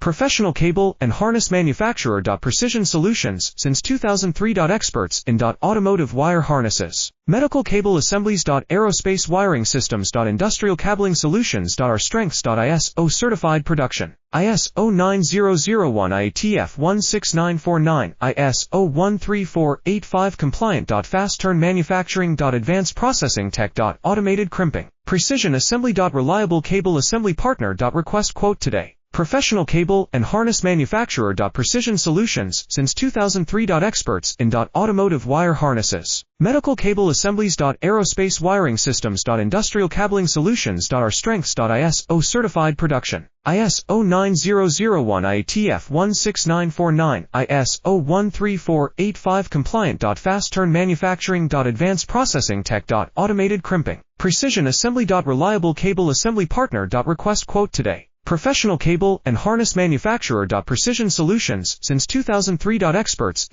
Professional cable and harness manufacturer. Precision Solutions since 2003. Experts in automotive wire harnesses, medical cable assemblies. Aerospace wiring systems. Industrial cabling solutions. Our strengths. ISO certified production. ISO 9001 IATF 16949, ISO 13485 compliant. Fast turn manufacturing. Advanced processing tech. Automated crimping. Precision assembly. Reliable cable assembly partner. Request quote today. Professional cable and harness manufacturer. Precision Solutions since 2003. Experts in automotive wire harnesses, medical cable assemblies. Aerospace wiring systems. Industrial cabling solutions. Our strengths. ISO certified production. ISO 9001 IATF 16949, ISO 13485 compliant. Fast turn manufacturing. Advanced processing tech. Automated crimping. Precision assembly. Reliable cable assembly partner. Request quote today. Professional cable and harness manufacturer. Precision Solutions since 2003. Experts